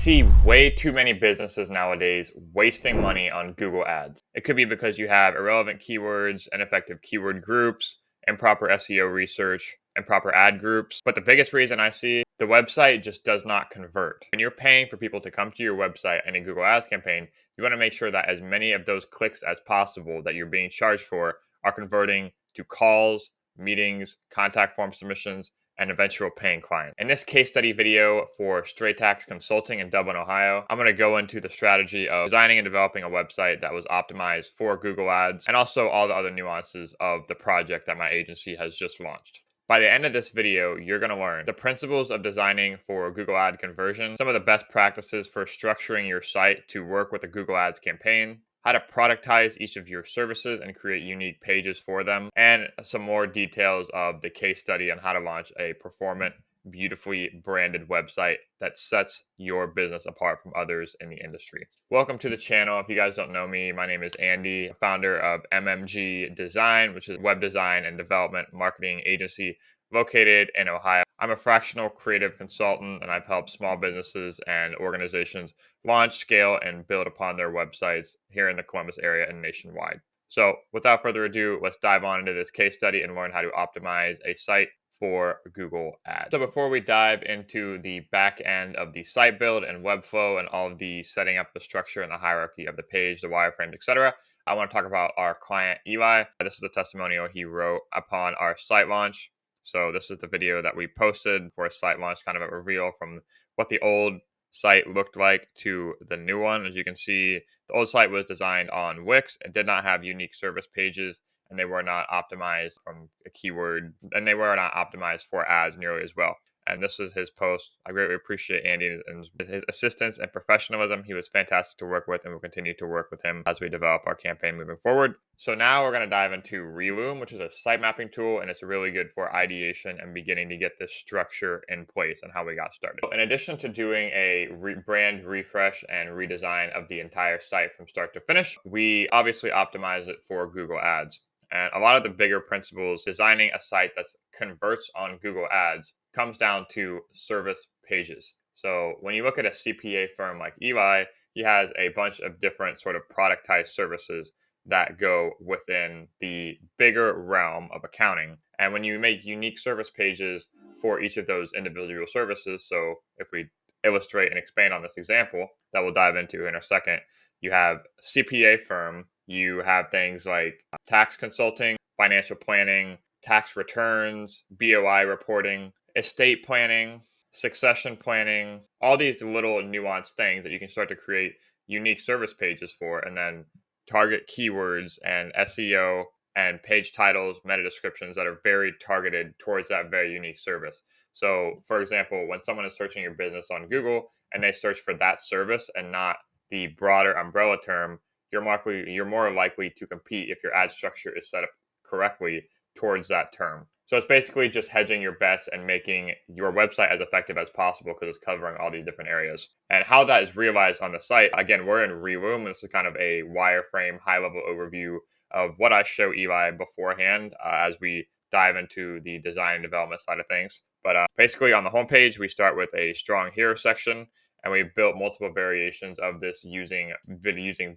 see way too many businesses nowadays wasting money on Google Ads. It could be because you have irrelevant keywords, ineffective keyword groups, improper SEO research, improper ad groups. But the biggest reason I see, the website just does not convert. When you're paying for people to come to your website in a Google Ads campaign, you want to make sure that as many of those clicks as possible that you're being charged for are converting to calls, meetings, contact form submissions, and eventual paying client. In this case study video for Stratax Consulting in Dublin, Ohio, I'm going to go into the strategy of designing and developing a website that was optimized for Google Ads and also all the other nuances of the project that my agency has just launched. By the end of this video, you're going to learn the principles of designing for Google Ad conversion, some of the best practices for structuring your site to work with a Google Ads campaign, how to productize each of your services and create unique pages for them, and some more details of the case study on how to launch a performant, beautifully branded website that sets your business apart from others in the industry. Welcome to the channel. If you guys don't know me, my name is Andy, founder of MMG Design, which is a web design and development marketing agency located in Ohio. I'm a fractional creative consultant, and I've helped small businesses and organizations launch, scale, and build upon their websites here in the Columbus area and nationwide. So without further ado, let's dive on into this case study and learn how to optimize a site for Google Ads. So before we dive into the back end of the site build and Webflow and all of the setting up the structure and the hierarchy of the page, the wireframes, etc., I want to talk about our client, Eli. This is a testimonial he wrote upon our site launch. So this is the video that we posted for a site launch, kind of a reveal from what the old site looked like to the new one. As you can see, the old site was designed on Wix. It did not have unique service pages, and they were not optimized from a keyword, and they were not optimized for ads nearly as well. And this is his post. I greatly appreciate Andy and his assistance and professionalism. He was fantastic to work with, and we'll continue to work with him as we develop our campaign moving forward. So now we're going to dive into Reloom, which is a site mapping tool, and it's really good for ideation and beginning to get this structure in place and how we got started. In addition to doing a brand refresh and redesign of the entire site from start to finish, we obviously optimize it for Google Ads. And a lot of the bigger principles designing a site that converts on Google Ads comes down to service pages. So when you look at a CPA firm like Eli, he has a bunch of different sort of productized services that go within the bigger realm of accounting. And when you make unique service pages for each of those individual services, so if we illustrate and expand on this example that we'll dive into in a second, you have CPA firm, you have things like tax consulting, financial planning, tax returns, BOI reporting, estate planning, succession planning, all these little nuanced things that you can start to create unique service pages for, and then target keywords and SEO and page titles, meta descriptions that are very targeted towards that very unique service. So for example, when someone is searching your business on Google and they search for that service and not the broader umbrella term, you're more likely to compete if your ad structure is set up correctly towards that term. So it's basically just hedging your bets and making your website as effective as possible because it's covering all these different areas. And how that is realized on the site, again, we're in Reloom. This is kind of a wireframe, high-level overview of what I show Eli beforehand as we dive into the design and development side of things. But basically on the homepage, we start with a strong hero section, and we built multiple variations of this using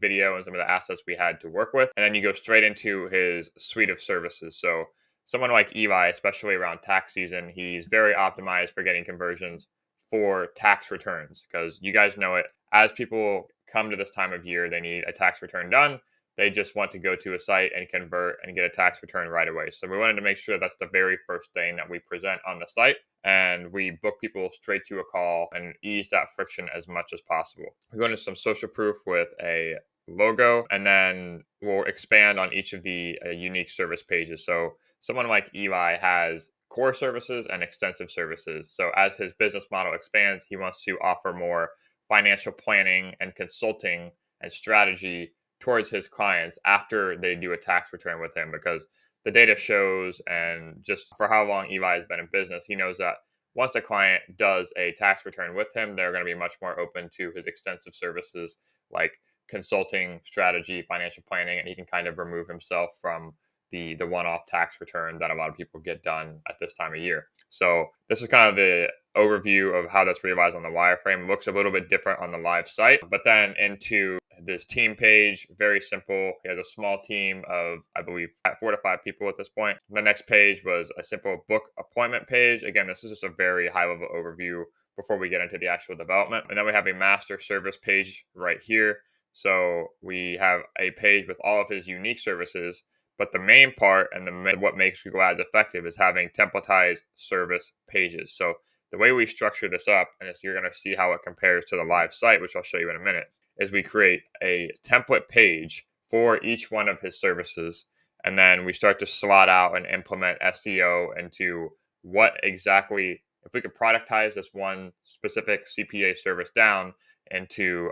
video and some of the assets we had to work with. And then you go straight into his suite of services. So someone like Eli, especially around tax season, he's very optimized for getting conversions for tax returns because you guys know it. As people come to this time of year, they need a tax return done. They just want to go to a site and convert and get a tax return right away. So we wanted to make sure that's the very first thing that we present on the site. And we book people straight to a call and ease that friction as much as possible. We go into some social proof with a logo, and then we'll expand on each of the unique service pages. So someone like Eli has core services and extensive services. So as his business model expands, he wants to offer more financial planning and consulting and strategy towards his clients after they do a tax return with him, because the data shows, and just for how long Eli has been in business, he knows that once a client does a tax return with him, they're going to be much more open to his extensive services like consulting, strategy, financial planning, and he can kind of remove himself from the one-off tax return that a lot of people get done at this time of year. So this is kind of the overview of how that's realized on the wireframe. It looks a little bit different on the live site, but then into this team page, very simple. He has a small team of, I believe, 4 to 5 people at this point. The next page was a simple book appointment page. Again, this is just a very high level overview before we get into the actual development. And then we have a master service page right here. So we have a page with all of his unique services, but the main part and what makes Google Ads effective is having templatized service pages. So the way we structure this up, and you're going to see how it compares to the live site, which I'll show you in a minute, is we create a template page for each one of his services. And then we start to slot out and implement SEO into what exactly, if we could productize this one specific CPA service down into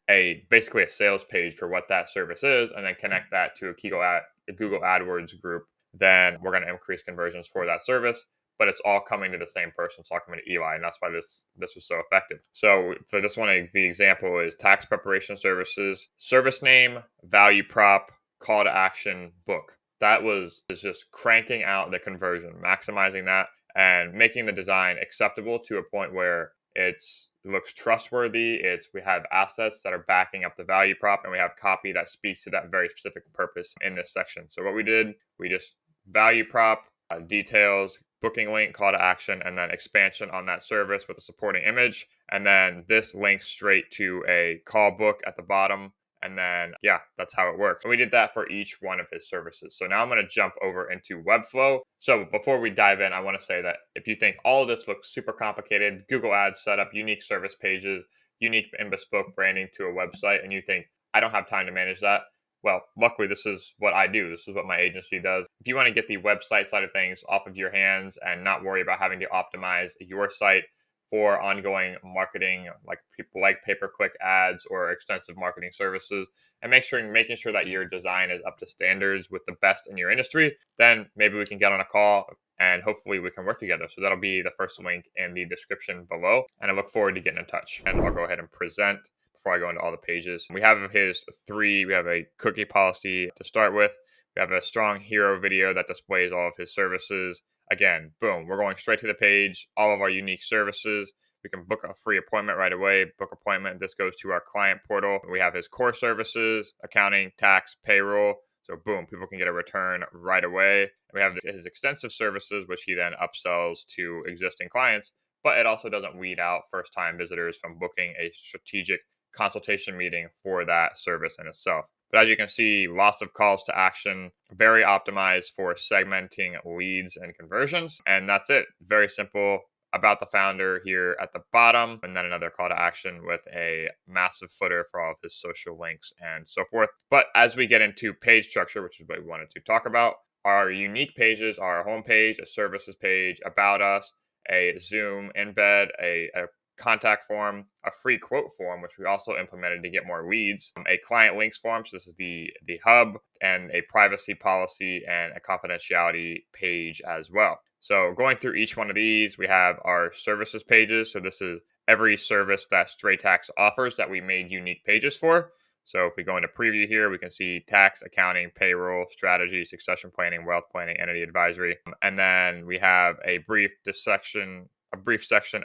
basically a sales page for what that service is, and then connect that to a Google AdWords group, then we're going to increase conversions for that service. But it's all coming to the same person. It's all coming to Eli, and that's why this was so effective. So for this one, the example is tax preparation services, service name, value prop, call to action, book. That is just cranking out the conversion, maximizing that, and making the design acceptable to a point where it looks trustworthy. We have assets that are backing up the value prop, and we have copy that speaks to that very specific purpose in this section. So what we did, we just value prop, details, booking link, call to action, and then expansion on that service with a supporting image. And then this links straight to a call book at the bottom. And then, yeah, that's how it works. And we did that for each one of his services. So now I'm going to jump over into Webflow. So before we dive in, I want to say that if you think all of this looks super complicated, Google Ads setup, unique service pages, unique and bespoke branding to a website, and you think, I don't have time to manage that, well, luckily, this is what I do. This is what my agency does. If you want to get the website side of things off of your hands and not worry about having to optimize your site for ongoing marketing, like people like pay-per-click ads or extensive marketing services, and making sure that your design is up to standards with the best in your industry, then maybe we can get on a call and hopefully we can work together. So that'll be the first link in the description below. And I look forward to getting in touch. And I'll go ahead and present before I go into all the pages. We have we have a cookie policy to start with. We have a strong hero video that displays all of his services. Again, boom, we're going straight to the page, all of our unique services. We can book a free appointment right away, book appointment. This goes to our client portal. We have his core services, accounting, tax, payroll. So boom, people can get a return right away. We have his extensive services, which he then upsells to existing clients, but it also doesn't weed out first-time visitors from booking a strategic consultation meeting for that service in itself. But as you can see, lots of calls to action, very optimized for segmenting leads and conversions. And that's it. Very simple. About the founder here at the bottom, and then another call to action with a massive footer for all of his social links and so forth. But as we get into page structure, which is what we wanted to talk about, our unique pages are a home page, a services page, about us, a Zoom embed, a contact form, a free quote form, which we also implemented to get more leads, a client links form, so this is the hub, and a privacy policy and a confidentiality page as well. So going through each one of these, we have our services pages. So this is every service that Stratax offers that we made unique pages for. So if we go into preview here, we can see tax, accounting, payroll, strategy, succession planning, wealth planning, entity advisory. And then we have a brief section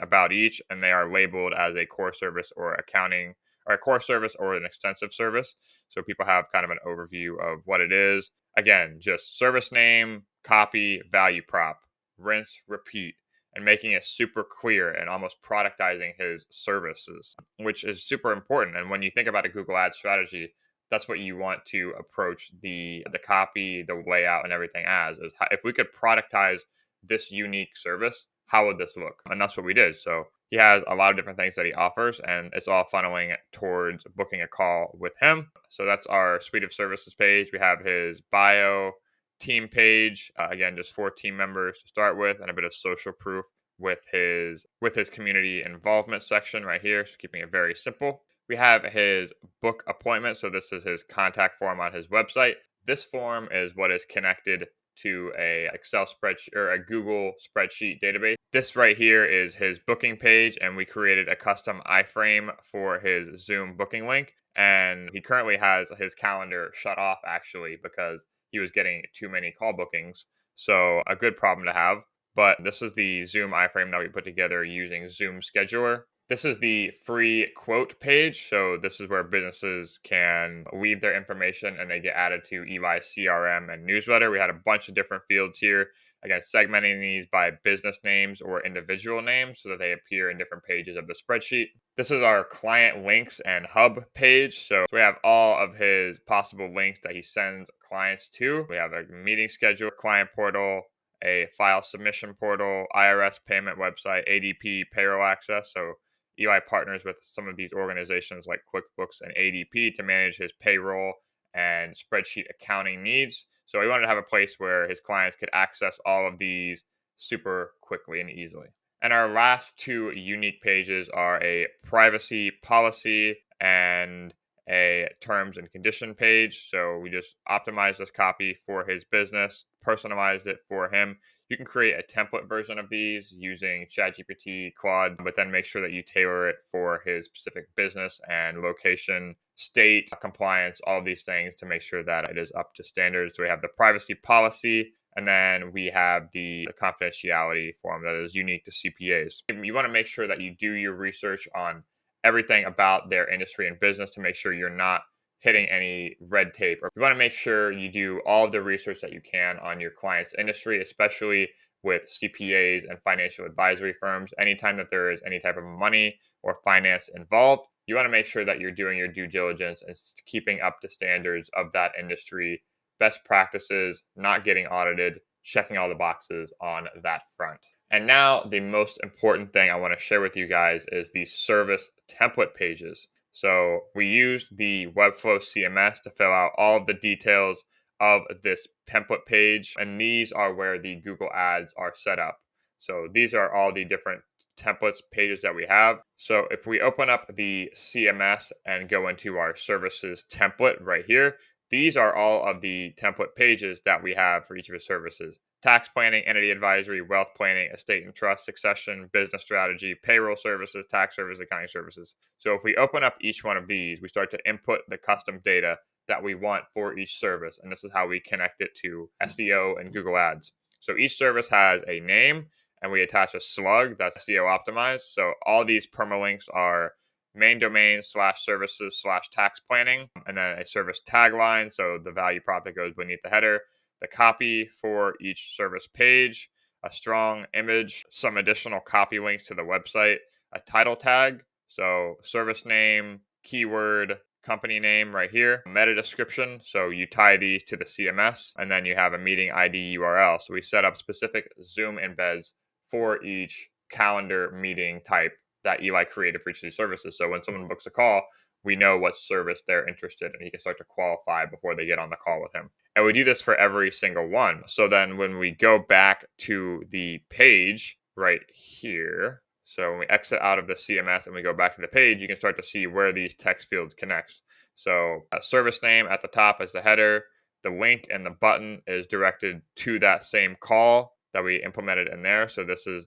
about each, and they are labeled as a core service or accounting, or a core service or an extensive service. So people have kind of an overview of what it is. Again, just service name, copy, value prop, rinse, repeat, and making it super clear and almost productizing his services, which is super important. And when you think about a Google Ads strategy, that's what you want to approach the copy, the layout, and everything as, is if we could productize this unique service, how would this look? And that's what we did. So he has a lot of different things that he offers, and it's all funneling towards booking a call with him. So that's our suite of services page. We have his bio, team page, again, just 4 team members to start with, and a bit of social proof with his community involvement section right here. So keeping it very simple. We have his book appointment. So this is his contact form on his website. This form is what is connected to a Excel spreadsheet or a Google spreadsheet database. This right here is his booking page, and we created a custom iframe for his Zoom booking link. And he currently has his calendar shut off actually because he was getting too many call bookings. So a good problem to have. but this is the Zoom iframe that we put together using Zoom Scheduler. This is the free quote page. So this is where businesses can leave their information and they get added to EY CRM and newsletter. We had a bunch of different fields here. Again, segmenting these by business names or individual names so that they appear in different pages of the spreadsheet. This is our client links and hub page. So we have all of his possible links that he sends clients to. We have a meeting schedule, client portal, a file submission portal, IRS payment website, ADP payroll access. So EY partners with some of these organizations like QuickBooks and ADP to manage his payroll and spreadsheet accounting needs. So we wanted to have a place where his clients could access all of these super quickly and easily. And our last two unique pages are a privacy policy and a terms and condition page. So we just optimized this copy for his business, personalized it for him. You can create a template version of these using ChatGPT, Claude, but then make sure that you tailor it for his specific business and location, state, compliance, all of these things to make sure that it is up to standards. So we have the privacy policy, and then we have the confidentiality form that is unique to CPAs. You want to make sure that you do your research on everything about their industry and business to make sure you're not hitting any red tape. You want to make sure you do all of the research that you can on your client's industry, especially with CPAs and financial advisory firms. Anytime that there is any type of money or finance involved, you want to make sure that you're doing your due diligence and keeping up to standards of that industry, best practices, not getting audited, checking all the boxes on that front. And now the most important thing I want to share with you guys is the service template pages. So we used the Webflow CMS to fill out all of the details of this template page. And these are where the Google Ads are set up. So these are all the different templates pages that we have. So if we open up the CMS and go into our services template right here, these are all of the template pages that we have for each of the services. Tax planning, entity advisory, wealth planning, estate and trust, succession, business strategy, payroll services, tax services, accounting services. So if we open up each one of these, we start to input the custom data that we want for each service. And this is how we connect it to SEO and Google Ads. So each service has a name and we attach a slug that's SEO optimized. So all these permalinks are main domain /services /tax planning, and then a service tagline. So the value prop that goes beneath the header, the copy for each service page, a strong image, some additional copy links to the website, a title tag, so service name, keyword, company name right here, meta description, so you tie these to the CMS, and then you have a meeting ID URL. So we set up specific Zoom embeds for each calendar meeting type that EY created for each of these services. So when someone books a call, we know what service they're interested in. He can start to qualify before they get on the call with him. And we do this for every single one. So then when we go back to the page right here, so when we exit out of the CMS and we go back to the page, you can start to see where these text fields connect. So a service name at the top is the header. The link and the button is directed to that same call that we implemented in there. So this is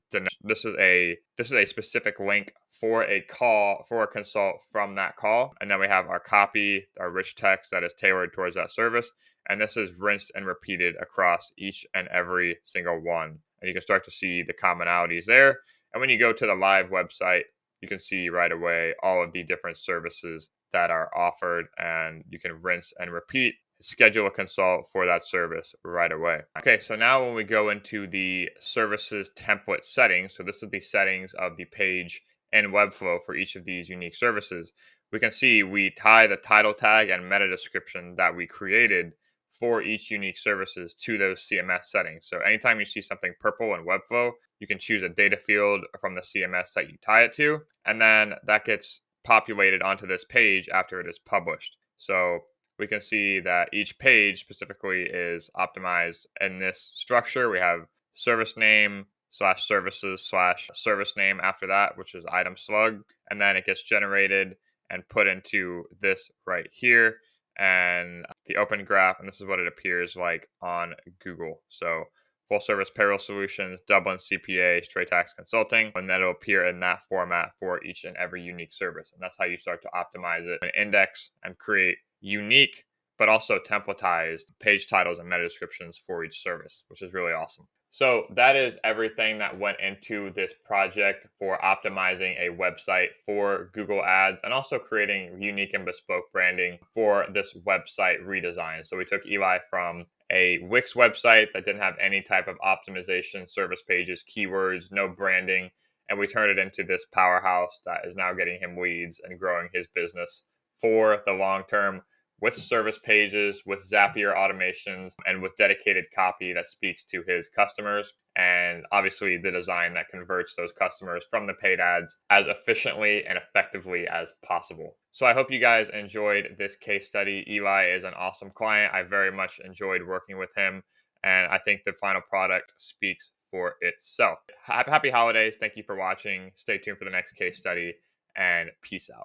a specific link for a call, for a consult from that call. And then we have our copy, our rich text that is tailored towards that service. And this is rinsed and repeated across each and every single one. And you can start to see the commonalities there. And when you go to the live website, you can see right away all of the different services that are offered, and you can rinse and repeat, schedule a consult for that service right away. Okay, so now when we go into the services template settings, so this is the settings of the page in Webflow for each of these unique services, we can see we tie the title tag and meta description that we created for each unique services to those CMS settings. So anytime you see something purple in Webflow, you can choose a data field from the CMS that you tie it to, and then that gets populated onto this page after it is published. So we can see that each page specifically is optimized in this structure. We have service name /services /service name after that, which is item slug, and then it gets generated and put into this right here, and the open graph, and this is what it appears like on Google. So full service payroll solutions, Dublin CPA, Stratax consulting, and that'll appear in that format for each and every unique service. And that's how you start to optimize it and index and create unique but also templatized page titles and meta descriptions for each service, which is really awesome. So that is everything that went into this project for optimizing a website for Google Ads and also creating unique and bespoke branding for this website redesign. So we took Eli from a Wix website that didn't have any type of optimization, service pages, keywords, no branding, and we turned it into this powerhouse that is now getting him leads and growing his business for the long term with service pages, with Zapier automations, and with dedicated copy that speaks to his customers. And obviously, the design that converts those customers from the paid ads as efficiently and effectively as possible. So, I hope you guys enjoyed this case study. Eli is an awesome client. I very much enjoyed working with him. And I think the final product speaks for itself. Happy holidays. Thank you for watching. Stay tuned for the next case study, and peace out.